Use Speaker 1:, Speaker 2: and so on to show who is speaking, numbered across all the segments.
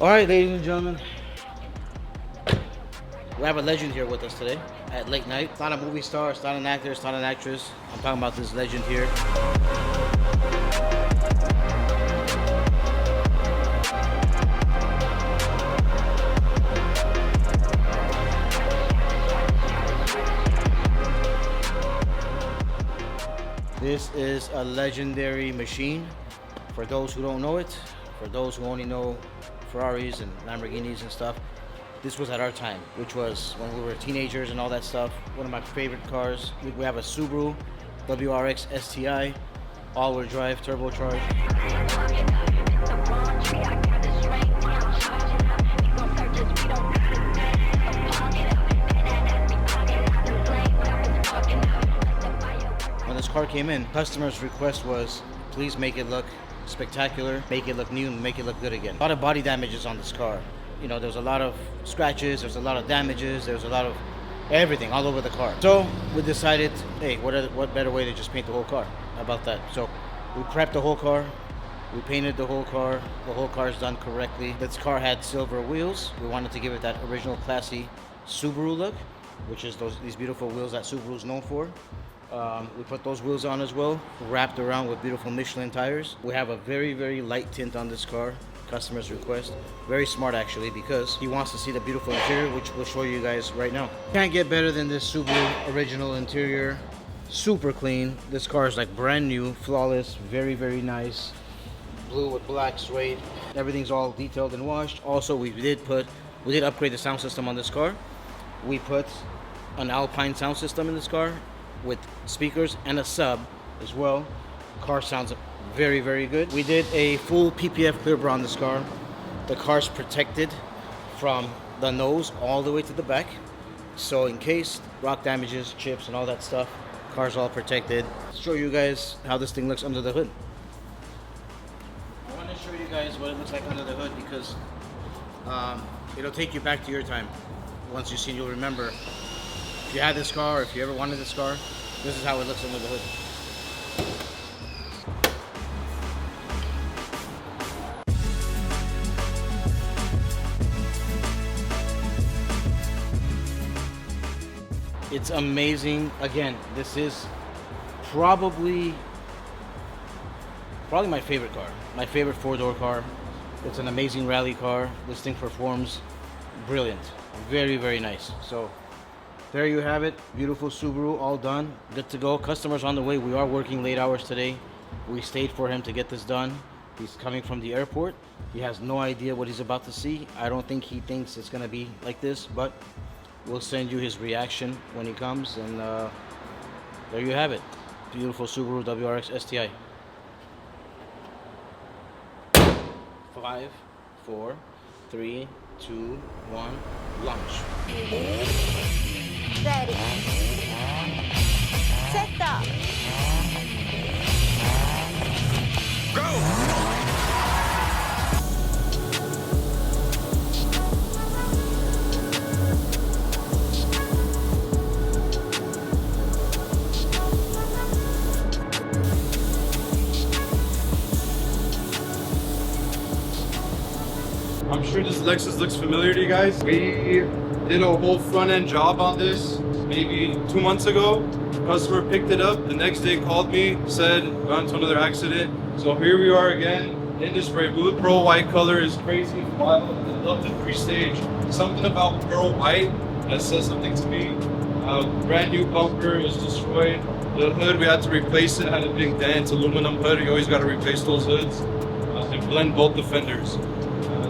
Speaker 1: All right, ladies and gentlemen, we have a legend here with us today at late night. It's not a movie star, it's not an actor, it's not an actress. I'm talking about this legend here. This is a legendary machine. For those who don't know it, for those who only know Ferraris and Lamborghinis and stuff, this was at our time, which was when we were teenagers and all that stuff. One of my favorite cars. We have a Subaru WRX STI, all-wheel drive, turbocharged. When this car came in, customers' request was, please make it look spectacular, make it look new, and make it look good again. A lot of body damages on this car. You know, there's a lot of scratches, there's a lot of damages, there's a lot of everything all over the car. So we decided, hey, what better way to just paint the whole car? How about that? So we prepped the whole car, we painted the whole car is done correctly. This car had silver wheels. We wanted to give it that original classy Subaru look, which is these beautiful wheels that Subaru's known for. We put those wheels on as well, wrapped around with beautiful Michelin tires. We have a very, very light tint on this car, customer's request. Very smart actually, because he wants to see the beautiful interior, which we'll show you guys right now. Can't get better than this Subaru original interior. Super clean. This car is like brand new, flawless, very, very nice. Blue with black suede. Everything's all detailed and washed. Also, we did upgrade the sound system on this car. We put an Alpine sound system in this car, with speakers and a sub as well. Car sounds very, very good. We did a full PPF clear bar on this car. The car's protected from the nose all the way to the back. So in case rock damages, chips and all that stuff, car's all protected. I'll show you guys how this thing looks under the hood. I want to show you guys what it looks like under the hood because it'll take you back to your time. Once you see, you'll remember. If you had this car, if you ever wanted this car, this is how it looks under the hood. It's amazing. Again, this is probably my favorite car. My favorite four-door car. It's an amazing rally car. This thing performs brilliant. Very, very nice. So there you have it. Beautiful Subaru, all done, good to go. Customers on the way. We are working late hours today. We stayed for him to get this done. He's coming from the airport. He has no idea what he's about to see. I don't think he thinks it's gonna be like this, but we'll send you his reaction when he comes. And there you have it. Beautiful Subaru WRX STI. 5, 4, 3, 2, 1, launch.
Speaker 2: Ready. Set up.
Speaker 3: Go!
Speaker 4: I'm sure this Lexus looks familiar to you guys. We did a whole front end job on this maybe 2 months ago. Customer picked it up, the next day called me, said got into another accident. So here we are again in this spray booth. Pearl white color is crazy. I love the 3-stage. Something about pearl white that says something to me. Brand new bumper is destroyed. The hood, we had to replace it, had a big dent, aluminum hood. You always got to replace those hoods and blend both the fenders.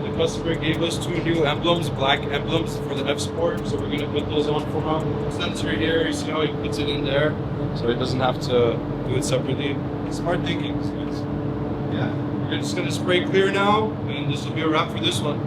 Speaker 4: The customer gave us 2 new emblems, black emblems for the F Sport, so we're gonna put those on for him. Sensor here, you see how he puts it in there, so he doesn't have to do it separately. Smart thinking. So yeah, we're just gonna spray clear now, and this will be a wrap for this one.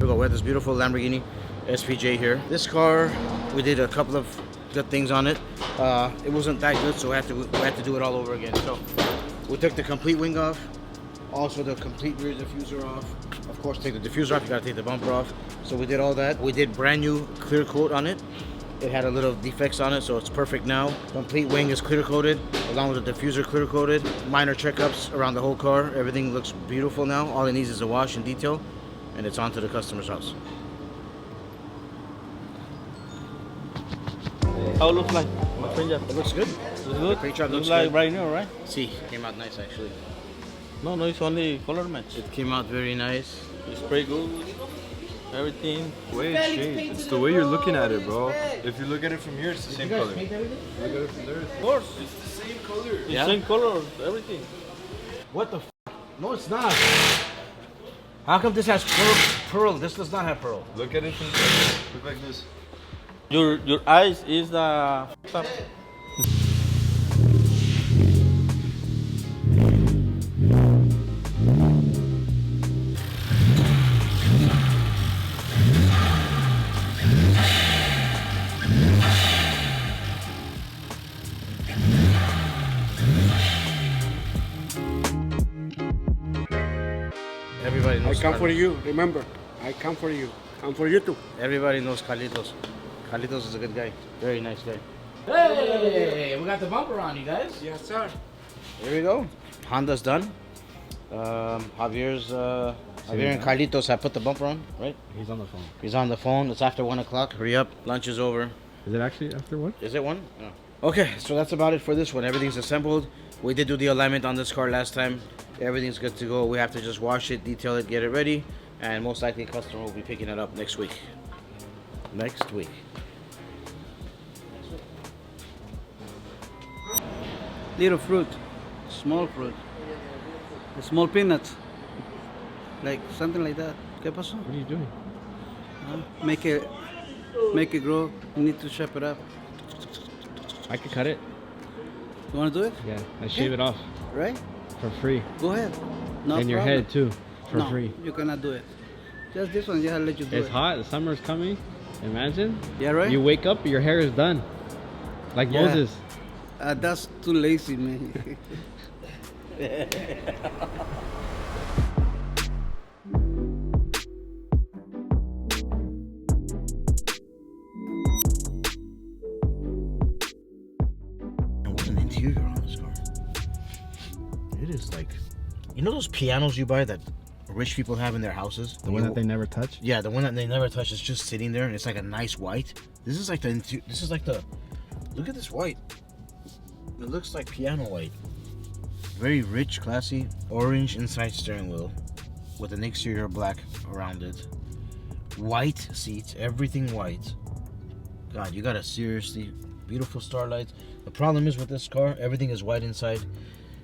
Speaker 1: We have this beautiful Lamborghini SPJ here. This car, we did a couple of good things on it. It wasn't that good, so we had to do it all over again. So we took the complete wing off, also the complete rear diffuser off. Of course, take the diffuser off, you gotta take the bumper off. So we did all that. We did brand new clear coat on it. It had a little defects on it, so it's perfect now. Complete wing is clear coated, along with the diffuser clear coated. Minor checkups around the whole car. Everything looks beautiful now. All it needs is a wash and detail, and it's on to the customer's house.
Speaker 2: How it looks like?
Speaker 1: It looks good.
Speaker 2: Looks good?
Speaker 1: Paint job
Speaker 2: Looks
Speaker 1: looks
Speaker 2: like
Speaker 1: good.
Speaker 2: brand new, right?
Speaker 1: See, came out nice actually.
Speaker 2: No, it's only color match.
Speaker 1: It came out very nice.
Speaker 2: It's pretty good. Everything.
Speaker 4: The way it's shaped. It's the way you're looking at it, bro. If you look at it from here, it's the same color. Look at it from there.
Speaker 2: Of course.
Speaker 4: It's the same color.
Speaker 2: It's the same color, everything.
Speaker 1: What the f? No, it's not. How come this has pearl? This does not have pearl.
Speaker 4: Look at it from there. Look like this.
Speaker 2: Your eyes is the up.
Speaker 1: Everybody knows.
Speaker 3: I come for
Speaker 1: Carlitos.
Speaker 3: you, remember. I come for you. Come for you too.
Speaker 1: Everybody knows Carlitos. Carlitos is a good guy. Very nice guy. Hey, we got the bumper on, you guys.
Speaker 3: Yes, sir.
Speaker 1: Here we go. Honda's done. Javier and Carlitos have put the bumper on, right?
Speaker 5: He's on the phone.
Speaker 1: He's on the phone. It's after 1 o'clock. Hurry up. Lunch is over.
Speaker 5: Is it actually after what?
Speaker 1: Is it 1? No. Okay, so that's about it for this one. Everything's assembled. We did do the alignment on this car last time. Everything's good to go. We have to just wash it, detail it, get it ready, and most likely customer will be picking it up next week. Next week.
Speaker 6: Little fruit, small fruit, small peanuts, like something like that. ¿Qué pasó?
Speaker 5: What are you doing?
Speaker 6: Make it grow. You need to shape it up.
Speaker 5: I could cut it.
Speaker 6: You want to do it?
Speaker 5: Yeah, I shave it off
Speaker 6: Right?
Speaker 5: for free.
Speaker 6: Go ahead. No
Speaker 5: And your
Speaker 6: problem.
Speaker 5: head too, for
Speaker 6: No,
Speaker 5: free.
Speaker 6: you cannot do it. Just this one, I'll let you do
Speaker 5: It's
Speaker 6: it.
Speaker 5: hot. The summer's coming. Imagine.
Speaker 6: Yeah, right?
Speaker 5: You wake up, your hair is done, like
Speaker 6: Yeah.
Speaker 5: Moses.
Speaker 6: That's too lazy, man.
Speaker 1: And what's an interior on this car? It is like, you know those pianos you buy that rich people have in their houses?
Speaker 5: The one that they never touch.
Speaker 1: Yeah, the one that they never touch is just sitting there, and it's like a nice white. This is like the. Look at this white. It looks like piano white. Very rich, classy, orange inside steering wheel, with an exterior black around it. White seats, everything white. God, you got a seriously beautiful starlight. The problem is with this car, everything is white inside.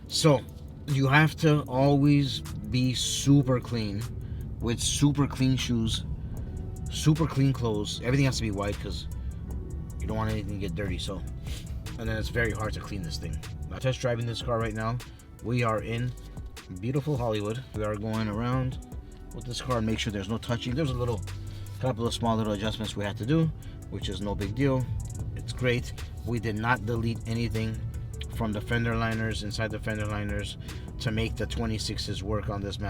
Speaker 1: So you have to always be super clean, with super clean shoes, super clean clothes. Everything has to be white because you don't want anything to get dirty. So, and then it's very hard to clean this thing. I'm test driving this car right now. We are in beautiful Hollywood. We are going around with this car and make sure there's no touching. There's a couple of small little adjustments we had to do, which is no big deal. It's great. We did not delete anything from the fender liners, inside the fender liners, to make the 26s work on this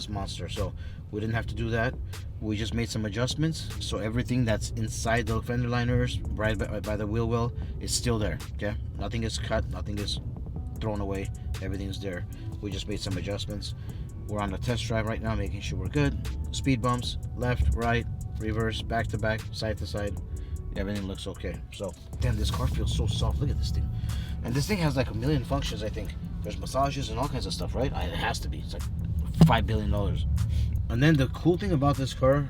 Speaker 1: monster. So we didn't have to do that. We just made some adjustments, so everything that's inside the fender liners, right by the wheel well, is still there. Okay, nothing is cut, nothing is thrown away, everything's there. We just made some adjustments. We're on the test drive right now, making sure we're good. Speed bumps, left, right, reverse, back to back, side to side. Everything looks okay. So, damn, this car feels so soft. Look at this thing. And this thing has like a million functions, I think. There's massages and all kinds of stuff, right? It has to be. It's like $5 billion. And then the cool thing about this car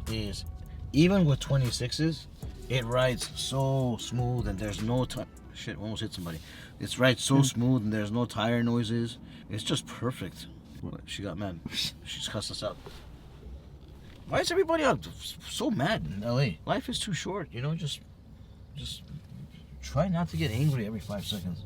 Speaker 1: is, even with 26s, it rides so smooth and there's no shit, almost hit somebody. It rides so smooth and there's no tire noises. It's just perfect. She got mad. She's cussed us out. Why is everybody out so mad in LA? Life is too short, just try not to get angry every 5 seconds.